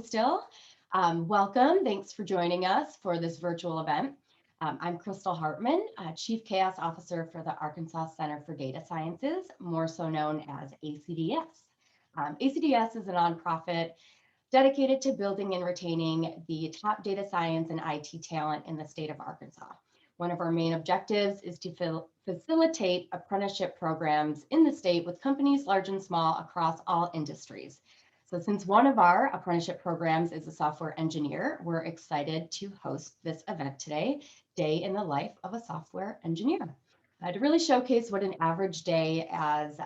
Still. Welcome. Thanks for joining us for this virtual event. I'm Crystal Hartman, Chief Chaos Officer for the Arkansas Center for Data Sciences, more so known as ACDS. ACDS is a nonprofit dedicated to building and retaining the top data science and IT talent in the state of Arkansas. One of our main objectives is to facilitate apprenticeship programs in the state with companies large and small across all industries. So since one of our apprenticeship programs is a software engineer, we're excited to host this event today, Day in the Life of a Software Engineer, to really showcase what an average day as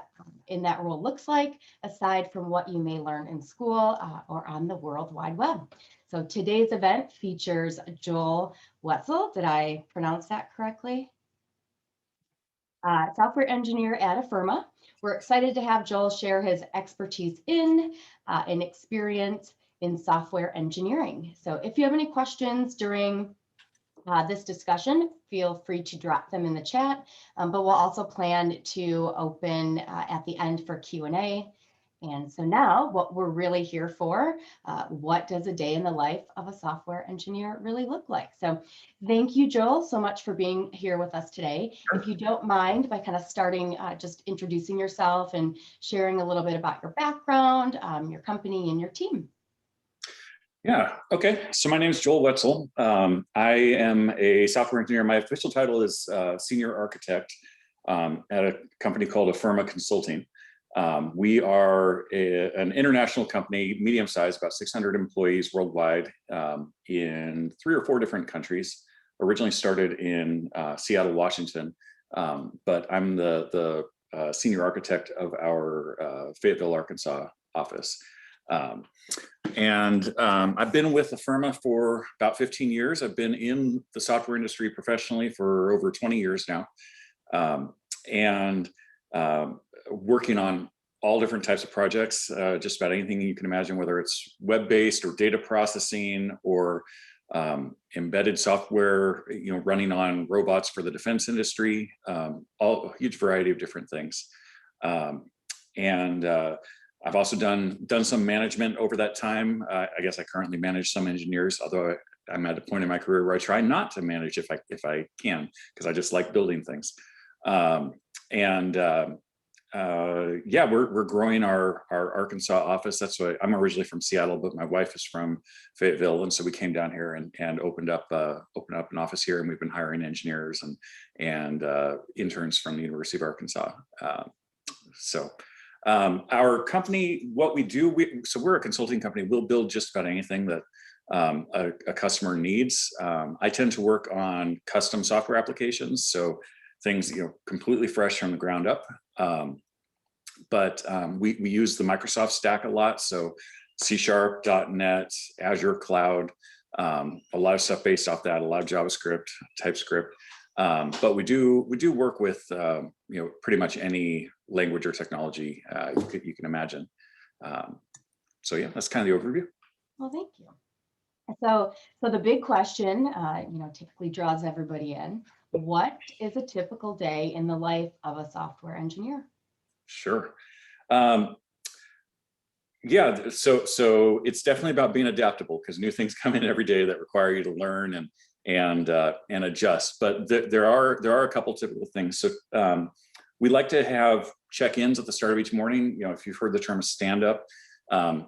in that role looks like, aside from what you may learn in school or on the World Wide Web. So today's event features Joel Wetzel. Did I pronounce that correctly? Software engineer at Affirma. We're excited to have Joel share his expertise in and experience in software engineering. So if you have any questions during this discussion, feel free to drop them in the chat, but we'll also plan to open at the end for Q&A. And so now what we're really here for, what does a day in the life of a software engineer really look like? So thank you, Joel, so much for being here with us today. If you don't mind, by kind of starting just introducing yourself and sharing a little bit about your background, your company and your team. Yeah, okay. So my name is Joel Wetzel. I am a software engineer. My official title is Senior Architect at a company called Affirma Consulting. We are an international company, medium-sized, about 600 employees worldwide in 3 or 4 different countries. Originally started in Seattle, Washington, but I'm the senior architect of our Fayetteville, Arkansas office. I've been with Affirma for about 15 years. I've been in the software industry professionally for over 20 years now. Working on all different types of projects, just about anything you can imagine, whether it's web-based or data processing or embedded software, running on robots for the defense industry, a huge variety of different things. I've also done some management over that time. I guess I currently manage some engineers, although I'm at a point in my career where I try not to manage if I can, because I just like building things. Yeah, we're growing our Arkansas office. That's why I'm originally from Seattle, but my wife is from Fayetteville, and so we came down here and opened up an office here, and we've been hiring engineers and interns from the University of Arkansas. Our company, what we do, we're a consulting company. We'll build just about anything that a customer needs. I tend to work on custom software applications, so things completely fresh from the ground up. We use the Microsoft stack a lot, so C#, .NET, Azure Cloud, a lot of stuff based off that, a lot of JavaScript, TypeScript. But we do work with pretty much any language or technology you can imagine. So yeah, that's kind of the overview. Well, thank you. So the big question, typically draws everybody in. What is a typical day in the life of a software engineer? Sure. Yeah, so it's definitely about being adaptable, because new things come in every day that require you to learn and adjust. But there are a couple typical things. So we like to have check-ins at the start of each morning. If you've heard the term stand-up,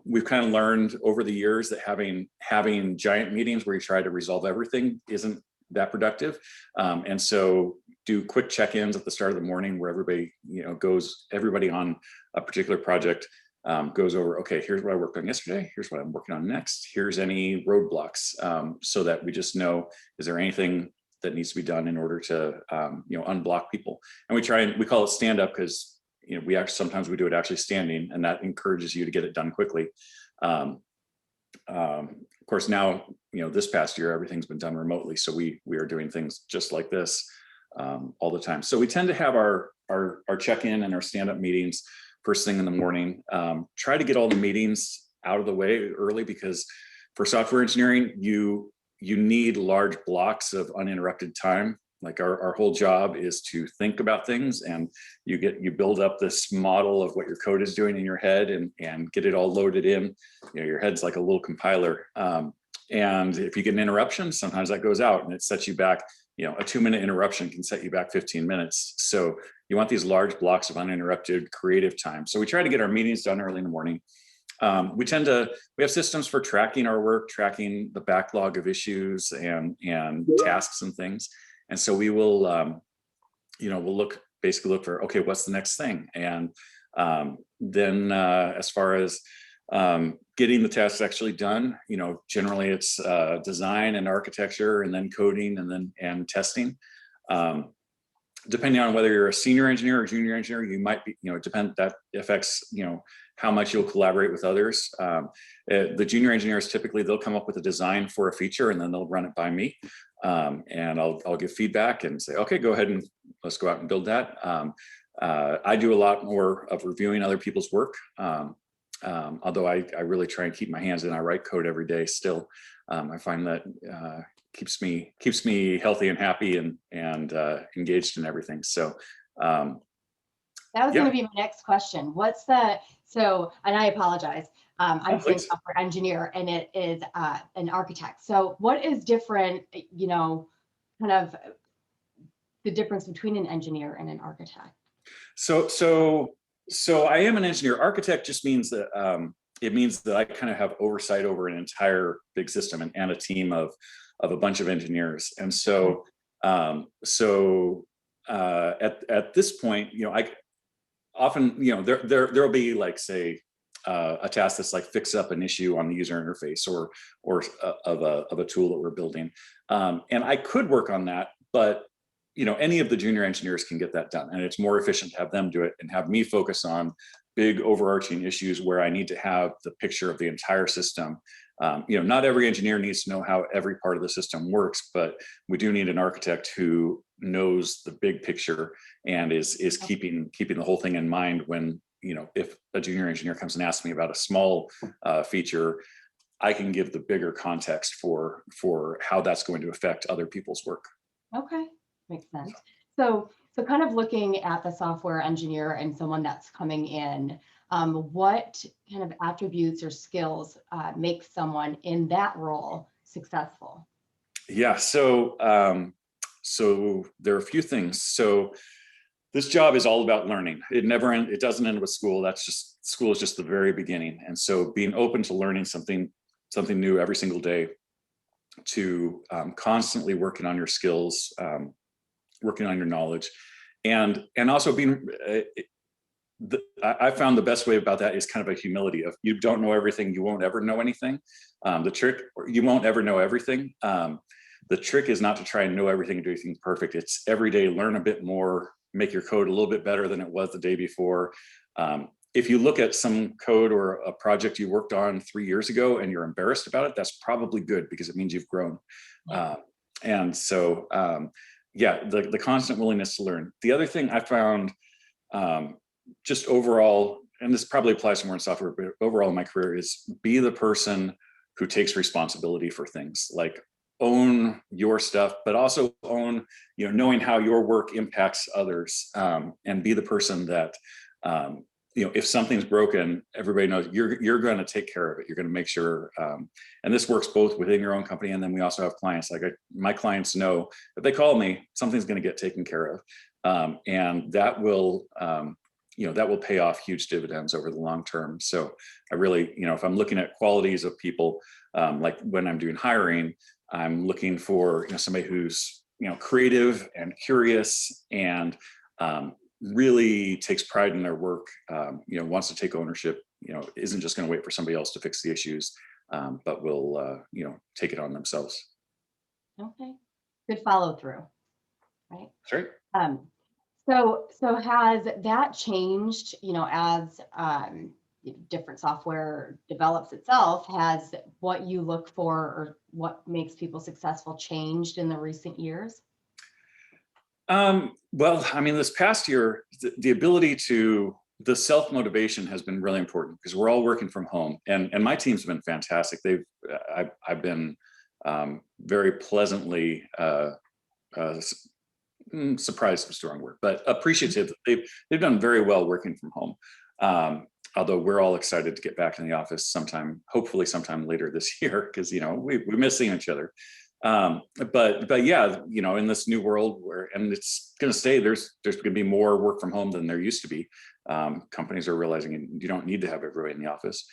we've kind of learned over the years that having giant meetings where you try to resolve everything isn't that productive. And so do quick check-ins at the start of the morning where everybody on a particular project goes over, okay, here's what I worked on yesterday, here's what I'm working on next, here's any roadblocks, so that we just know, is there anything that needs to be done in order to unblock people. And we call it stand up because sometimes we do it actually standing, and that encourages you to get it done quickly. Of course, now this past year everything's been done remotely, so we are doing things just like this all the time. So we tend to have our check-in and our stand-up meetings first thing in the morning. Try to get all the meetings out of the way early, because for software engineering, you need large blocks of uninterrupted time. Like our whole job is to think about things, and you build up this model of what your code is doing in your head, and get it all loaded in. Your head's like a little compiler. And if you get an interruption, sometimes that goes out and it sets you back. A 2-minute interruption can set you back 15 minutes. So you want these large blocks of uninterrupted creative time. So we try to get our meetings done early in the morning. We have systems for tracking our work, tracking the backlog of issues and tasks and things. And so we will, we'll basically look for, okay, what's the next thing? And then as far as getting the tasks actually done, generally it's design and architecture, and then coding, and testing. Depending on whether you're a senior engineer or junior engineer, you might be, that affects, how much you'll collaborate with others. The junior engineers, typically they'll come up with a design for a feature, and then they'll run it by me. And I'll give feedback and say, okay, go ahead and let's go out and build that. I do a lot more of reviewing other people's work. Although I really try and keep my hands in. I write code every day still. I find that keeps me healthy and happy and engaged in everything. So that was going to be my next question. And I apologize. I'm saying software engineer, and it is an architect. So what is different, kind of the difference between an engineer and an architect? So I am an engineer. Architect just means that it means that I kind of have oversight over an entire big system and a team of a bunch of engineers. And so at this point, I often, there'll be like, say, a task that's like fix up an issue on the user interface or of a tool that we're building. And I could work on that, but any of the junior engineers can get that done, and it's more efficient to have them do it and have me focus on big overarching issues where I need to have the picture of the entire system. Not every engineer needs to know how every part of the system works, but we do need an architect who knows the big picture and is keeping the whole thing in mind when, if a junior engineer comes and asks me about a small feature, I can give the bigger context for how that's going to affect other people's work. Okay. Makes sense. So kind of looking at the software engineer and someone that's coming in, what kind of attributes or skills make someone in that role successful? Yeah. So there are a few things. So this job is all about learning. It doesn't end with school. School is just the very beginning. And so being open to learning something new every single day, to constantly working on your skills, working on your knowledge, and also being, I found the best way about that is kind of a humility of, you don't know everything, you won't ever know anything. You won't ever know everything. The trick is not to try and know everything and do everything perfect. It's every day, learn a bit more, make your code a little bit better than it was the day before. If you look at some code or a project you worked on 3 years ago and you're embarrassed about it, that's probably good, because it means you've grown. And so, the constant willingness to learn. The other thing I found, just overall, and this probably applies more in software, but overall in my career, is be the person who takes responsibility for things. Like, own your stuff, but also own, knowing how your work impacts others, and be the person that, if something's broken, everybody knows you're going to take care of it. You're going to make sure, and this works both within your own company, and then we also have clients. Like, my clients know if they call me, something's going to get taken care of, and that will pay off huge dividends over the long term. So I really, if I'm looking at qualities of people, like when I'm doing hiring, I'm looking for somebody who's creative and curious and really takes pride in their work, wants to take ownership, isn't just going to wait for somebody else to fix the issues, but will, take it on themselves. Okay. Good follow through, right? That's right. So has that changed, as different software develops itself? Has what you look for or what makes people successful changed in the recent years? Well, I mean, this past year, the ability to, the self-motivation has been really important, because we're all working from home, and my team's been fantastic. I've been very pleasantly surprised is a strong word, but appreciative. They've done very well working from home. Although we're all excited to get back in the office sometime, hopefully sometime later this year, because we miss seeing each other. But yeah, in this new world and it's going to stay, there's going to be more work from home than there used to be. Companies are realizing you don't need to have everybody in the office.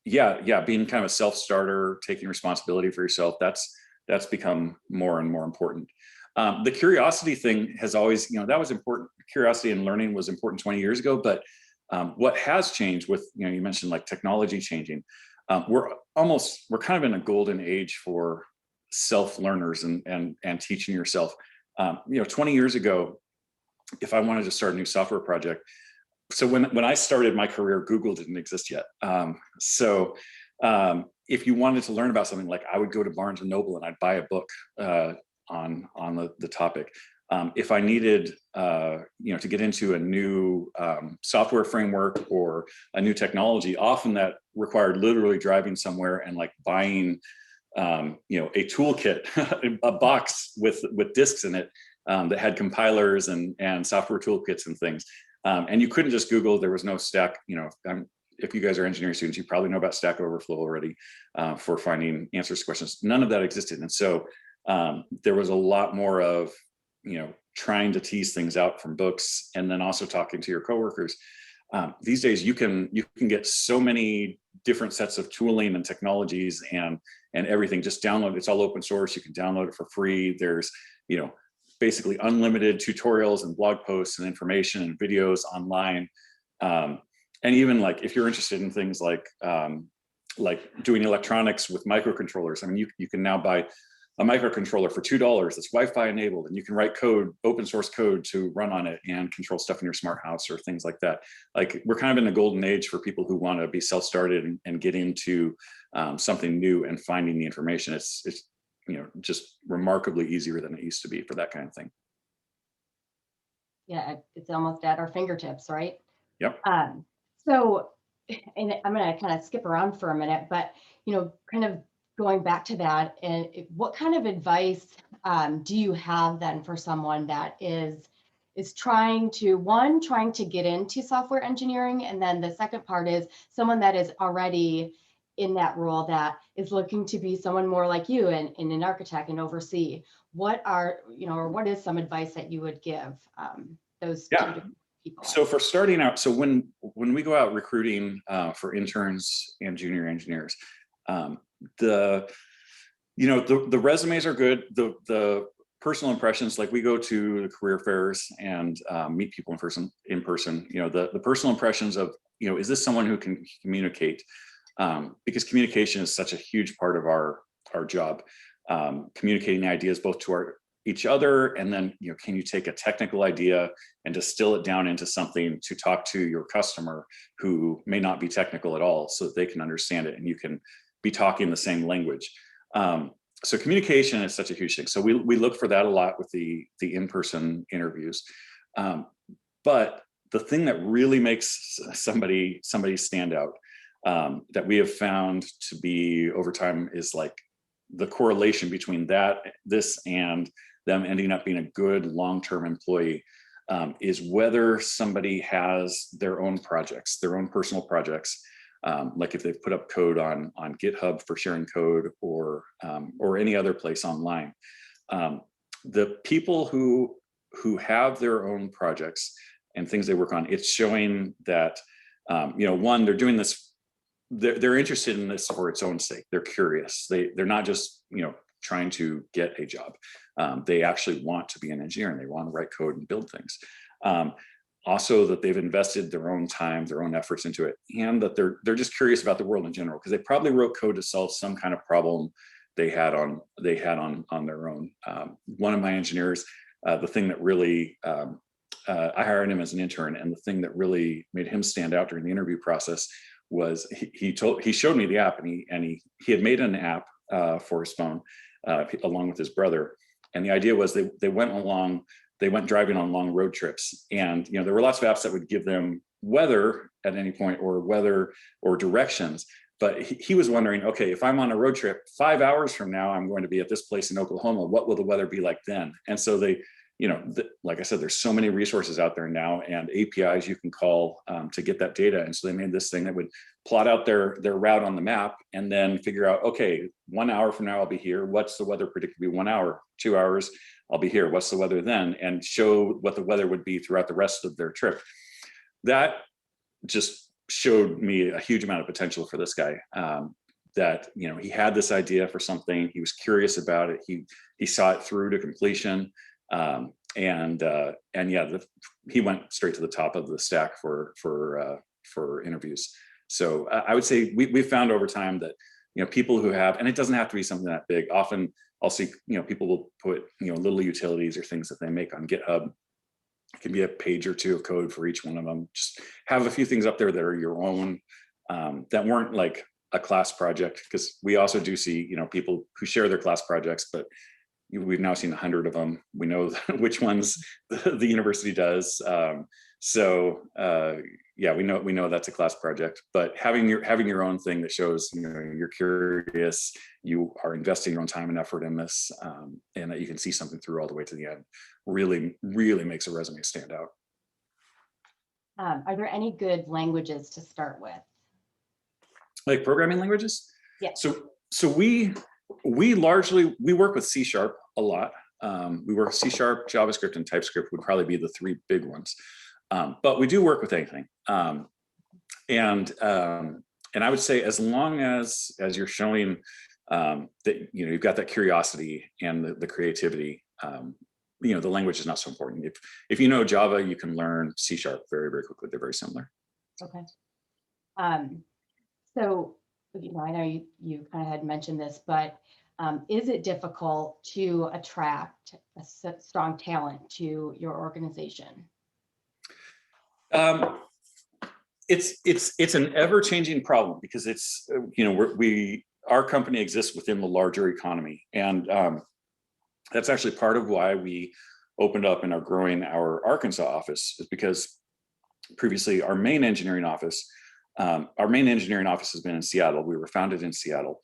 Yeah, being kind of a self-starter, taking responsibility for yourself, that's become more and more important. The curiosity thing has always, that was important. Curiosity and learning was important 20 years ago, but what has changed with, you mentioned like technology changing, we're kind of in a golden age for self-learners and teaching yourself. 20 years ago, if I wanted to start a new software project, so when I started my career, Google didn't exist yet. If you wanted to learn about something, like I would go to Barnes and Noble and I'd buy a book on the topic. If I needed, to get into a new software framework or a new technology, often that required literally driving somewhere and like buying, a toolkit, a box with disks in it that had compilers and software toolkits and things. And you couldn't just Google. There was no Stack. If you guys are engineering students, you probably know about Stack Overflow already for finding answers to questions. None of that existed, and so there was a lot more of trying to tease things out from books, and then also talking to your coworkers. These days, you can get so many different sets of tooling and technologies and everything. Just download. It's all open source. You can download it for free. There's basically unlimited tutorials and blog posts and information and videos online. And even like if you're interested in things like doing electronics with microcontrollers, I mean, you can now buy a microcontroller for $2 that's Wi-Fi enabled, and you can write code, open source code, to run on it and control stuff in your smart house or things like that. Like, we're kind of in a golden age for people who want to be self-started and get into something new and finding the information. It's just remarkably easier than it used to be for that kind of thing. Yeah, it's almost at our fingertips, right? Yep. So, and I'm going to kind of skip around for a minute, but kind of going back to that, and what kind of advice do you have then for someone that is trying to get into software engineering, and then the second part is someone that is already in that role that is looking to be someone more like you and an architect and oversee? What is some advice that you would give those two different people? So for starting out, so when we go out recruiting for interns and junior engineers, the resumes are good. The personal impressions, like we go to the career fairs and meet people in person. The personal impressions of, is this someone who can communicate? Because communication is such a huge part of our job. Communicating ideas both to each other, and then can you take a technical idea and distill it down into something to talk to your customer who may not be technical at all, so that they can understand it and you can be talking the same language. So communication is such a huge thing. So we look for that a lot with the in-person interviews. But the thing that really makes somebody stand out, that we have found to be over time, is like the correlation between this and them ending up being a good long-term employee, is whether somebody has their own projects, their own personal projects. Like if they've put up code on GitHub for sharing code, or any other place online. The people who have their own projects and things they work on, it's showing that one, they're doing this, they're interested in this for its own sake. They're curious. They're not just trying to get a job. They actually want to be an engineer and they want to write code and build things. Also, that they've invested their own time, their own efforts into it, and that they're just curious about the world in general, because they probably wrote code to solve some kind of problem they had on their own. One of my engineers, the thing that really, I hired him as an intern, and the thing that really made him stand out during the interview process was he showed me the app, and he had made an app for his phone along with his brother, and the idea was they went driving on long road trips, and there were lots of apps that would give them weather at any point, or weather or directions, but he was wondering, okay, if I'm on a road trip 5 hours from now, I'm going to be at this place in Oklahoma. What will the weather be like then? And so they, like I said, there's so many resources out there now and APIs you can call to get that data. And so they made this thing that would plot out their route on the map and then figure out, okay, 1 hour from now I'll be here. What's the weather predicted to be 1 hour, 2 hours? I'll be here. What's the weather then? And show what the weather would be throughout the rest of their trip. That just showed me a huge amount of potential for this guy. That he had this idea for something. He was curious about it. He saw it through to completion. And yeah, he went straight to the top of the stack for interviews. So I would say we found over time that people who have, and it doesn't have to be something that big. Often I'll see people will put little utilities or things that they make on GitHub. It can be a page or two of code for each one of them. Just have a few things up there that are your own, that weren't like a class project, because we also do see people who share their class projects, but we've now seen 100 of them. We know which ones the university does. Yeah, we know that's a class project, but having your own thing that shows you're curious, you are investing your own time and effort in this, and that you can see something through all the way to the end, really makes a resume stand out. Are there any good languages to start with? Like programming languages? Yeah. So we work with C# a lot. We work with C#, JavaScript, and TypeScript would probably be the three big ones. But we do work with anything. And I would say as long as you're showing that you've got that curiosity and the creativity, the language is not so important. If you know Java, you can learn C# very, very quickly. They're very similar. Okay. So I know you kind of had mentioned this, but is it difficult to attract a strong talent to your organization? It's an ever-changing problem, because it's our company exists within the larger economy, and that's actually part of why we opened up and are growing our Arkansas office, is because previously our main engineering office has been in Seattle. We were founded in Seattle,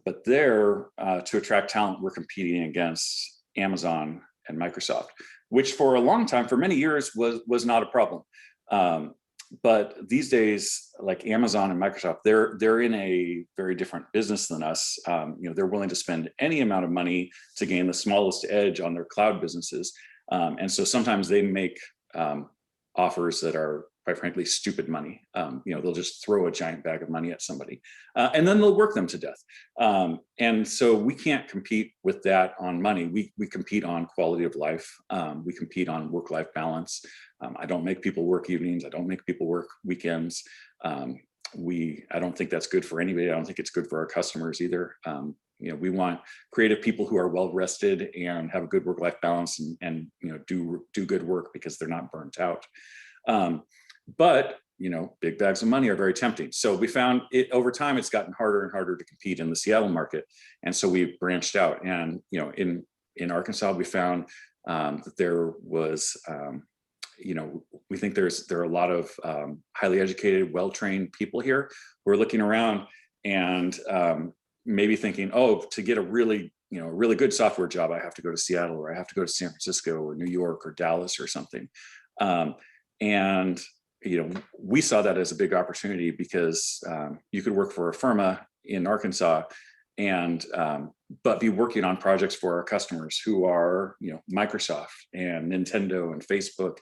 but there to attract talent, we're competing against Amazon and Microsoft, which for a long time, for many years, was not a problem. But these days, like Amazon and Microsoft, they're in a very different business than us. They're willing to spend any amount of money to gain the smallest edge on their cloud businesses. And so sometimes they make offers that are, quite frankly, stupid money. They'll just throw a giant bag of money at somebody, and then they'll work them to death. And so we can't compete with that on money. We compete on quality of life. We compete on work-life balance. I don't make people work evenings. I don't make people work weekends. I don't think that's good for anybody. I don't think it's good for our customers either. We want creative people who are well rested and have a good work-life balance and do good work because they're not burnt out. But big bags of money are very tempting. So we found it over time, it's gotten harder and harder to compete in the Seattle market. And so we branched out, and in Arkansas, we found that there was we think there are a lot of highly educated, well-trained people here who are looking around and maybe thinking, oh, to get a really good software job, I have to go to Seattle, or I have to go to San Francisco or New York or Dallas or something. And we saw that as a big opportunity, because you could work for Affirma in Arkansas and but be working on projects for our customers who are Microsoft and Nintendo and Facebook,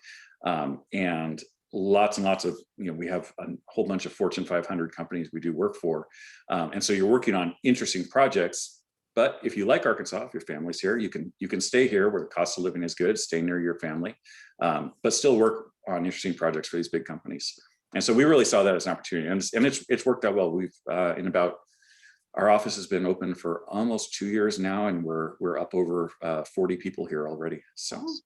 and lots and lots of we have a whole bunch of Fortune 500 companies we do work for, and so you're working on interesting projects. But if you like Arkansas, if your family's here, you can stay here where the cost of living is good, stay near your family, but still work on interesting projects for these big companies. And so we really saw that as an opportunity, and it's worked out well. We've our office has been open for almost 2 years now, and we're up over 40 people here already. So that's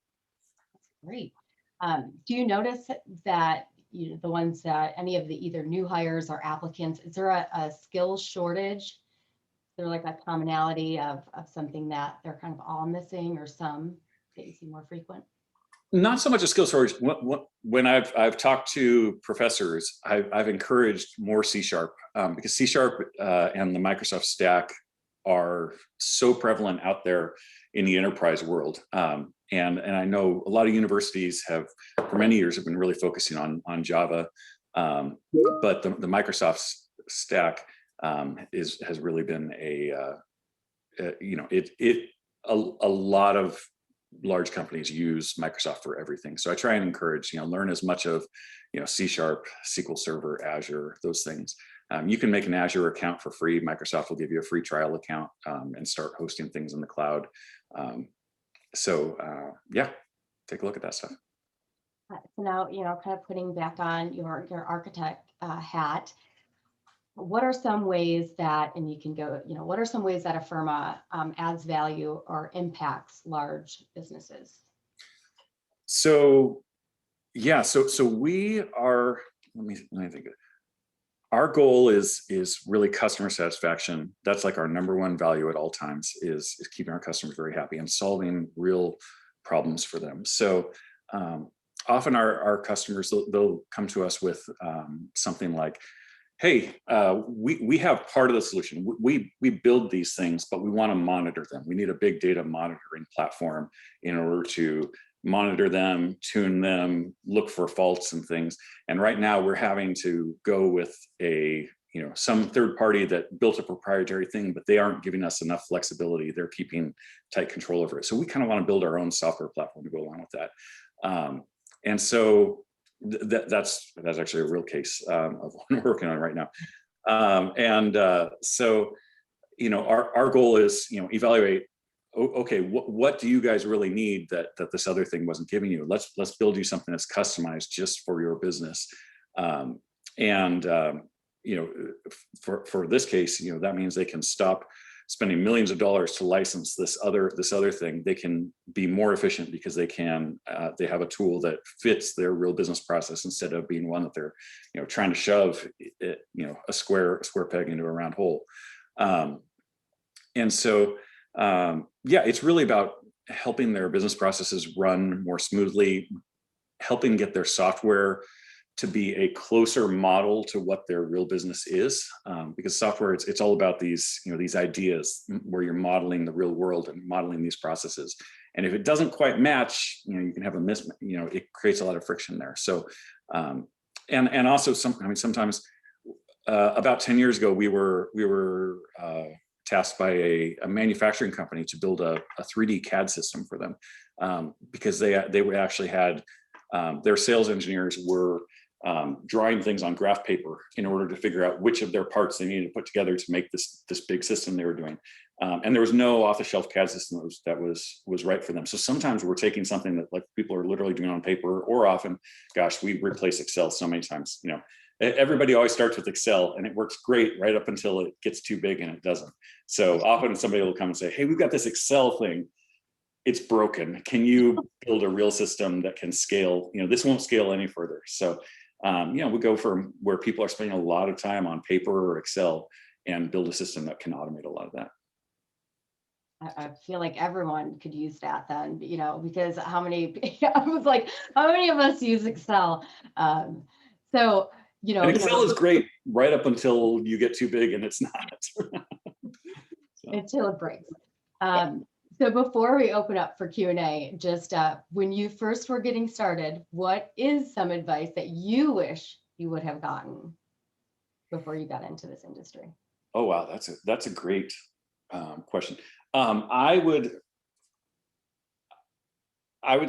great. Do you notice that the ones that any of the either new hires or applicants, is there a skills shortage? Is there like a commonality of something that they're kind of all missing, or some that you see more frequent? Not so much a skill shortage. When I've talked to professors, I've encouraged more C Sharp, because C Sharp and the Microsoft stack are so prevalent out there in the enterprise world. And I know a lot of universities have, for many years, have been really focusing on Java, but the Microsoft stack has really been a lot of large companies use Microsoft for everything. So I try and encourage, learn as much of, C Sharp, SQL Server, Azure, those things. You can make an Azure account for free. Microsoft will give you a free trial account and start hosting things in the cloud. Yeah, take a look at that stuff. So now, kind of putting back on your architect hat, what are some ways that, and you can go, what are some ways that Affirma adds value or impacts large businesses? So, yeah, so we are, let me think. Our goal is really customer satisfaction. That's like our number one value at all times, is keeping our customers very happy and solving real problems for them. So often our customers, they'll come to us with something like, hey, we have part of the solution. We build these things, but we want to monitor them. We need a big data monitoring platform in order to monitor them, tune them, look for faults and things. And right now we're having to go with some third party that built a proprietary thing, but they aren't giving us enough flexibility. They're keeping tight control over it. So we kind of want to build our own software platform to go along with that. And so that's actually a real case of what we're working on right now. So our goal is, evaluate, okay, what do you guys really need that this other thing wasn't giving you? Let's build you something that's customized just for your business. For this case, that means they can stop spending millions of dollars to license this other thing. They can be more efficient because they have a tool that fits their real business process, instead of being one that they're trying to shove it, a square peg into a round hole. It's really about helping their business processes run more smoothly, helping get their software to be a closer model to what their real business is, because software, it's all about these ideas where you're modeling the real world and modeling these processes. And if it doesn't quite match, you can have a mismatch. It creates a lot of friction there. So, and also sometimes about 10 years ago, we were tasked by a manufacturing company to build a 3D CAD system for them, because they actually had their sales engineers were drawing things on graph paper in order to figure out which of their parts they needed to put together to make this big system they were doing. And there was no off-the-shelf CAD system that was right for them. So sometimes we're taking something that like people are literally doing on paper, or often, gosh, we replace Excel so many times. Everybody always starts with Excel and it works great right up until it gets too big and it doesn't. So often somebody will come and say, hey, we've got this Excel thing. It's broken. Can you build a real system that can scale? This won't scale any further. So, we go from where people are spending a lot of time on paper or Excel and build a system that can automate a lot of that. I feel like everyone could use that then, because how many of us use Excel? And Excel is great right up until you get too big and it's not. Until it breaks. So before we open up for Q&A, just when you first were getting started, what is some advice that you wish you would have gotten before you got into this industry? Oh, wow. That's a great question. I would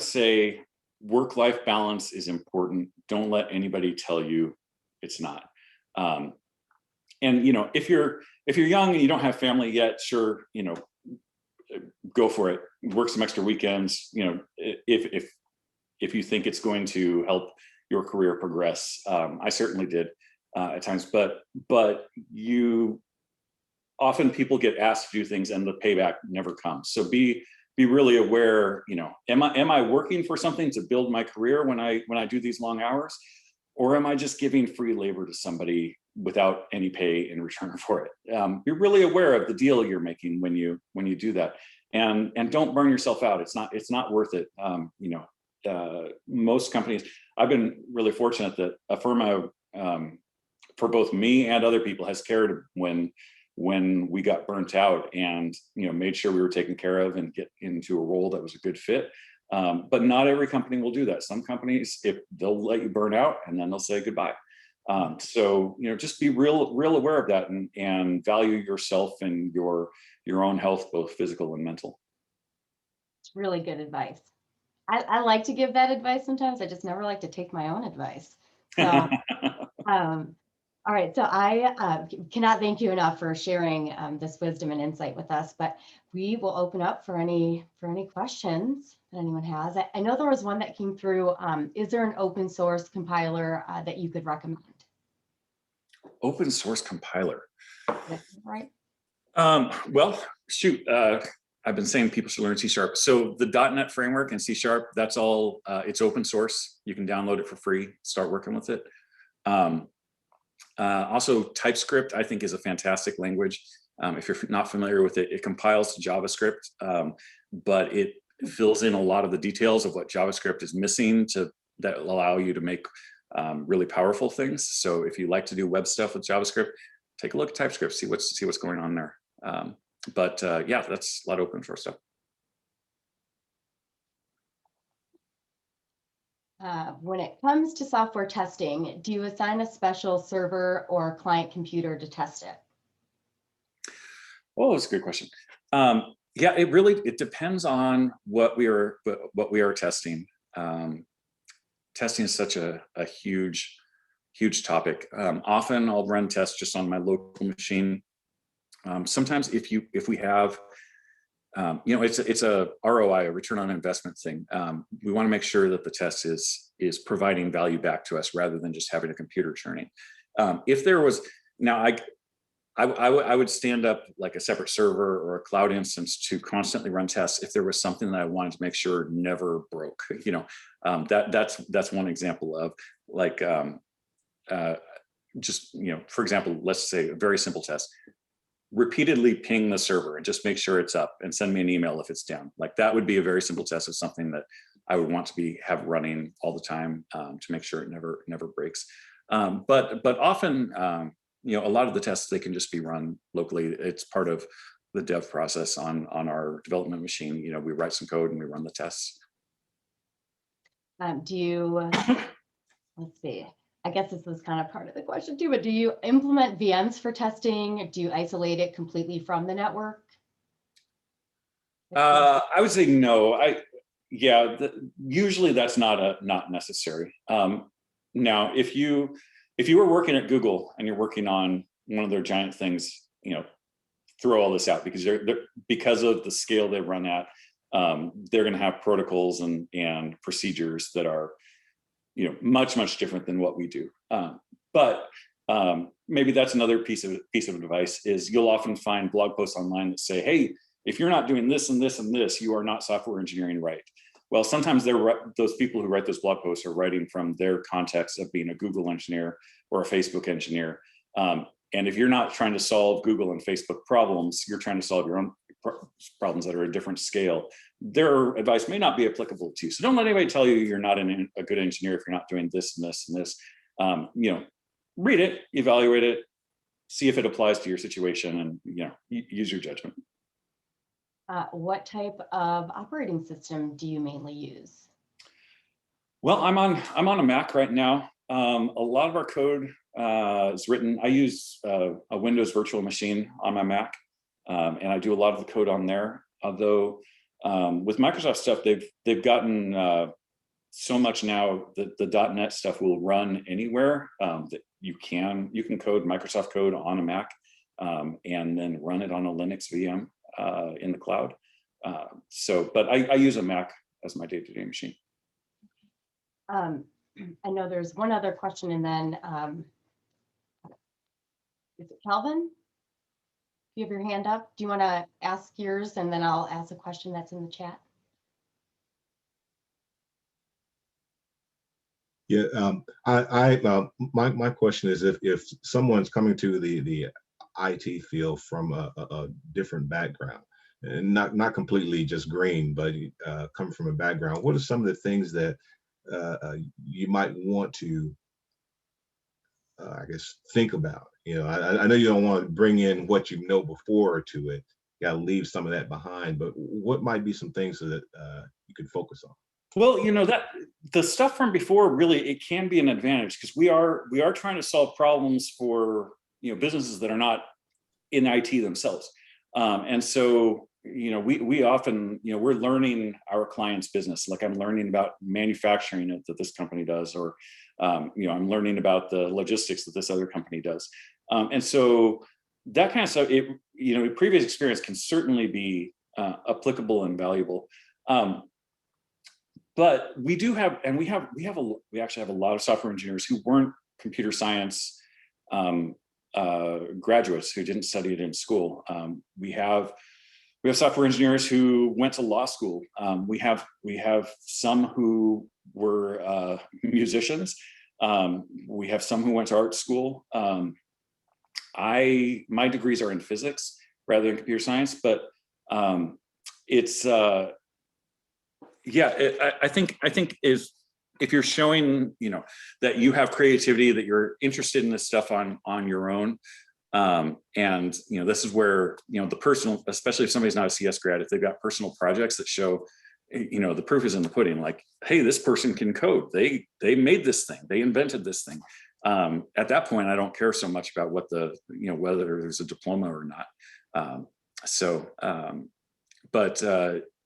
say work-life balance is important. Don't let anybody tell you it's not. And if you're young and you don't have family yet, sure, go for it. Work some extra weekends. If you think it's going to help your career progress. I certainly did at times, but often people get asked to do things and the payback never comes. So be really aware. Am I working for something to build my career when I do these long hours, or am I just giving free labor to somebody without any pay in return for it? Be really aware of the deal you're making when you do that, and don't burn yourself out. It's not worth it. most companies, I've been really fortunate that Affirma, for both me and other people, has cared when we got burnt out, and made sure we were taken care of and get into a role that was a good fit. But not every company will do that. Some companies, if they'll let you burn out and then they'll say goodbye. So just be real aware of that, and value yourself and your own health, both physical and mental. It's really good advice. I like to give that advice sometimes. I just never like to take my own advice. So, all right. So I cannot thank you enough for sharing this wisdom and insight with us. But we will open up for any questions that anyone has. I know there was one that came through. Is there an open source compiler that you could recommend? Open source compiler. Right. Well, shoot. I've been saying people should learn C#. So the .NET framework and C#, that's all, it's open source. You can download it for free, start working with it. Also, TypeScript, I think, is a fantastic language. If you're not familiar with it, it compiles to JavaScript, but it fills in a lot of the details of what JavaScript is missing that allow you to make really powerful things. So if you like to do web stuff with JavaScript, take a look at TypeScript, see what's going on there. But yeah, that's a lot of open source stuff. When it comes to software testing, do you assign a special server or client computer to test it? Oh, that's a good question. Yeah, it depends on what we are testing. Testing is such a huge topic. Often I'll run tests just on my local machine. Sometimes if we have, it's a ROI, a return on investment thing. We want to make sure that the test is providing value back to us rather than just having a computer churning. If there was, now I would stand up like a separate server or a cloud instance to constantly run tests if there was something that I wanted to make sure never broke. That's one example of like just for example, let's say a very simple test. Repeatedly ping the server and just make sure it's up and send me an email if it's down. Like that would be a very simple test of something that I would want to have running all the time to make sure it never breaks. But often, a lot of the tests, they can just be run locally. It's part of the dev process on our development machine. We write some code and we run the tests. Do you, let's see, I guess this is kind of part of the question too, but do you implement VMs for testing? Do you isolate it completely from the network? I would say no. Usually that's not necessary. Now, if you were working at Google and you're working on one of their giant things, throw all this out because because of the scale they run at, they're going to have protocols and procedures that are much different than what we do. But maybe that's another piece of advice is you'll often find blog posts online that say, hey, if you're not doing this and this and this, you are not software engineering right. Well, sometimes those people who write those blog posts are writing from their context of being a Google engineer or a Facebook engineer. And if you're not trying to solve Google and Facebook problems, you're trying to solve your own problems that are a different scale. Their advice may not be applicable to you. So don't let anybody tell you you're not a good engineer if you're not doing this and this and this. Read it, evaluate it, see if it applies to your situation, and use your judgment. What type of operating system do you mainly use? Well, I'm on a Mac right now. A lot of our code is written. I use a Windows virtual machine on my Mac, and I do a lot of the code on there. Although with Microsoft stuff, they've gotten so much now that the .NET stuff will run anywhere. That you can code Microsoft code on a Mac and then run it on a Linux VM in the cloud. But I use a Mac as my day-to-day machine. I know there's one other question, and then is it Calvin? You have your hand up. Do you want to ask yours, and then I'll ask a question that's in the chat? Yeah, my question is if someone's coming to the IT field from a different background, and not completely just green, but coming from a background, what are some of the things that you might want to, I guess, think about? I know you don't want to bring in what you know before to it. You got to leave some of that behind. But what might be some things that you can focus on? Well, that the stuff from before, really, it can be an advantage because we are trying to solve problems for businesses that are not in IT themselves. And so, we often, we're learning our client's business. Like I'm learning about manufacturing that this company does, or, I'm learning about the logistics that this other company does. And so that kind of stuff, previous experience can certainly be applicable and valuable. But we do have, and we actually have a lot of software engineers who weren't computer science graduates, who didn't study it in school. We have software engineers who went to law school. We have some who were musicians. We have some who went to art school. My degrees are in physics rather than computer science, but it's I think is, if you're showing that you have creativity, that you're interested in this stuff on your own, and this is where the personal, especially if somebody's not a CS grad, if they've got personal projects that show the proof is in the pudding, like, hey, this person can code, they made this thing, they invented this thing. At that point, I don't care so much about what whether there's a diploma or not.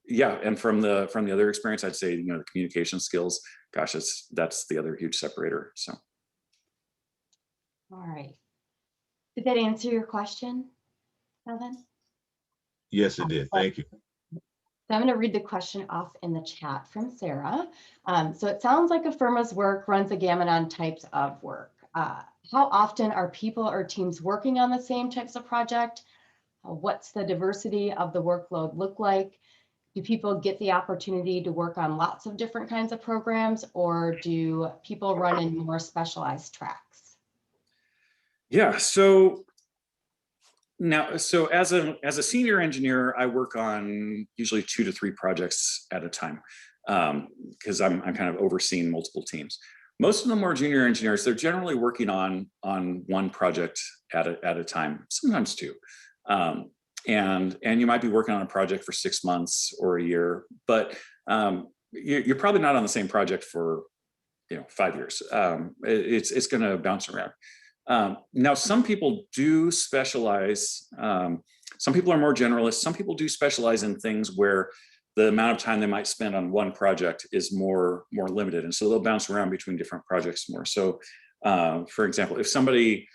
Yeah, and from the other experience, I'd say the communication skills, gosh, that's the other huge separator. So, all right, did that answer your question, Evan? Yes, it did. Thank you. So I'm going to read the question off in the chat from Sarah. So it sounds like Affirma's work runs a gamut on types of work. How often are people or teams working on the same types of project? What's the diversity of the workload look like? Do people get the opportunity to work on lots of different kinds of programs, or do people run in more specialized tracks? Yeah, so as a senior engineer, I work on usually 2 to 3 projects at a time, because I'm kind of overseeing multiple teams. Most of the more junior engineers, they're generally working on one project at a time, sometimes 2. And you might be working on a project for 6 months or a year, but you're probably not on the same project for 5 years. It's going to bounce around. Now, some people do specialize. Some people are more generalists. Some people do specialize in things where the amount of time they might spend on one project is more limited, and so they'll bounce around between different projects more. So, for example, if somebody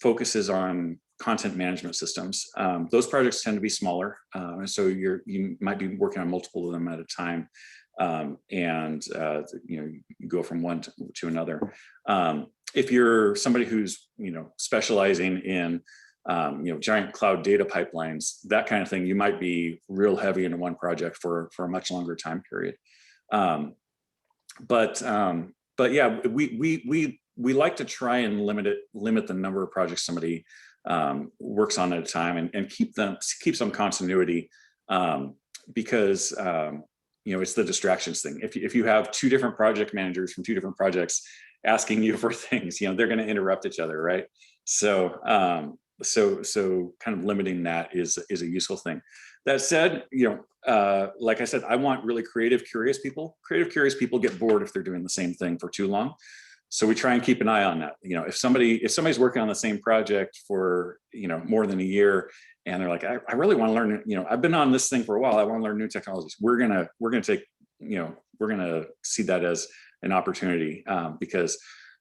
focuses on content management systems, those projects tend to be smaller, and so you might be working on multiple of them at a time, and you go from one to another. If you're somebody who's specializing in giant cloud data pipelines, that kind of thing, you might be real heavy into one project for a much longer time period. But yeah, we like to try and limit the number of projects somebody works on at a time, and keep some continuity, because it's the distractions thing. If you have 2 different project managers from 2 different projects asking you for things, they're going to interrupt each other, right? So kind of limiting that is a useful thing. That said, like I said, I want really creative, curious people. Creative, curious people get bored if they're doing the same thing for too long. So we try and keep an eye on that. If somebody's working on the same project for more than a year, and they're like, I really want to learn, I've been on this thing for a while, I want to learn new technologies. We're gonna see that as an opportunity, because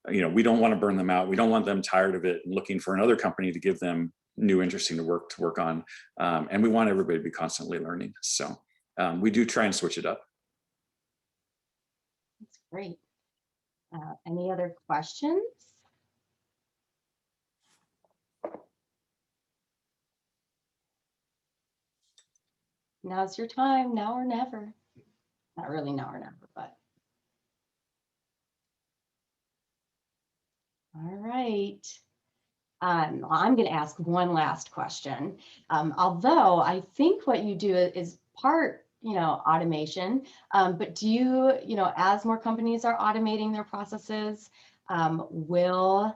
we don't want to burn them out. We don't want them tired of it and looking for another company to give them new, interesting work on. And we want everybody to be constantly learning. So we do try and switch it up. That's great. Any other questions? Now's your time, now or never. Not really now or never, but. All right. I'm going to ask one last question. Although I think what you do is part, automation, but do you, as more companies are automating their processes, will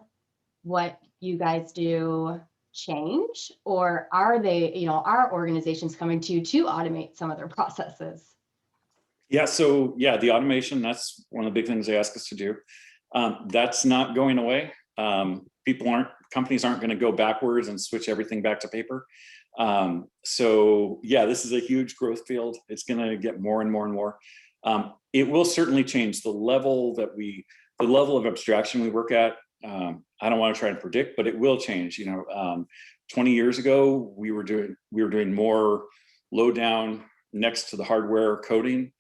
what you guys do change, or are they, are organizations coming to you to automate some of their processes? Yeah, so yeah, the automation, that's one of the big things they ask us to do. That's not going away. Companies aren't going to go backwards and switch everything back to paper. So yeah, this is a huge growth field. It's going to get more and more and more. It will certainly change the level of abstraction we work at. I don't want to try to predict, but it will change. 20 years ago, we were doing more low down next to the hardware coding.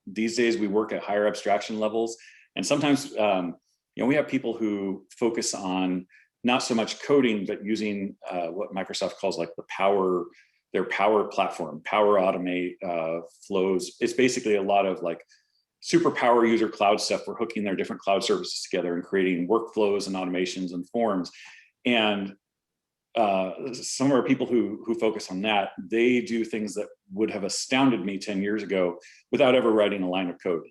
These days we work at higher abstraction levels. And sometimes, we have people who focus on not so much coding, but using what Microsoft calls like their Power platform, Power Automate flows. It's basically a lot of like super power user cloud stuff for hooking their different cloud services together and creating workflows and automations and forms. And some of our people who focus on that, they do things that would have astounded me 10 years ago without ever writing a line of code.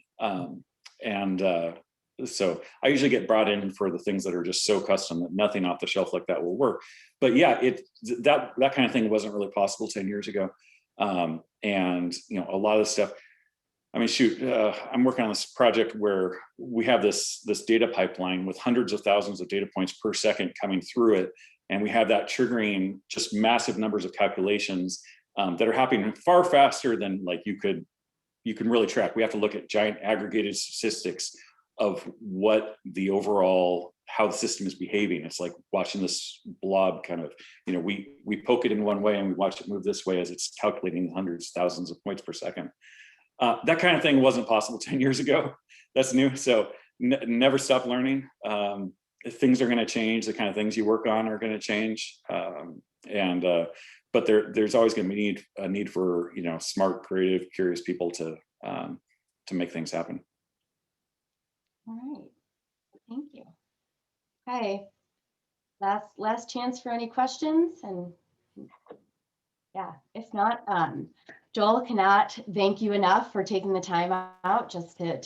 So I usually get brought in for the things that are just so custom that nothing off the shelf like that will work. But yeah, that kind of thing wasn't really possible 10 years ago. And a lot of stuff. I mean, shoot, I'm working on this project where we have this data pipeline with hundreds of thousands of data points per second coming through it. And we have that triggering just massive numbers of calculations that are happening far faster than like you can really track. We have to look at giant aggregated statistics of what the overall, how the system is behaving. It's like watching this blob kind of, we poke it in one way and we watch it move this way as it's calculating hundreds, thousands of points per second. That kind of thing wasn't possible 10 years ago. That's new. So never stop learning. Things are going to change. The kind of things you work on are going to change. But there's always going to be a need for, smart, creative, curious people to make things happen. All right. Thank you. Okay. Last chance for any questions. And yeah, if not, Joel, cannot thank you enough for taking the time out just to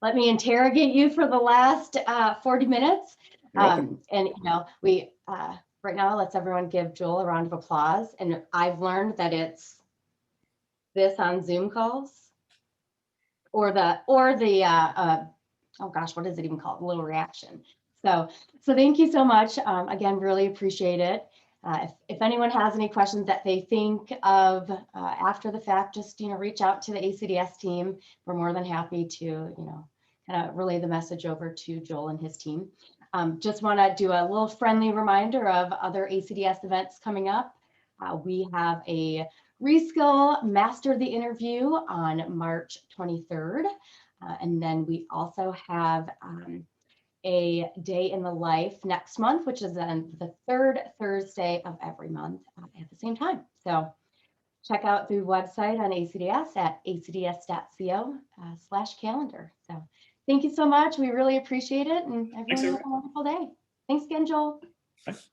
let me interrogate you for the last 40 minutes. And we right now, let's everyone give Joel a round of applause. And I've learned that it's this on Zoom calls or the oh gosh, what is it even called? A little reaction. So thank you so much. Again, really appreciate it. If anyone has any questions that they think of after the fact, just reach out to the ACDS team. We're more than happy to kind of relay the message over to Joel and his team. Just want to do a little friendly reminder of other ACDS events coming up. We have a Reskill Master the Interview on March 23rd. And then we also have a day in the life next month, which is on the third Thursday of every month at the same time. So check out the website on ACDS at acds.co/calendar. So thank you so much. We really appreciate it. And everyone have a wonderful day. Thanks again, Joel. Thanks.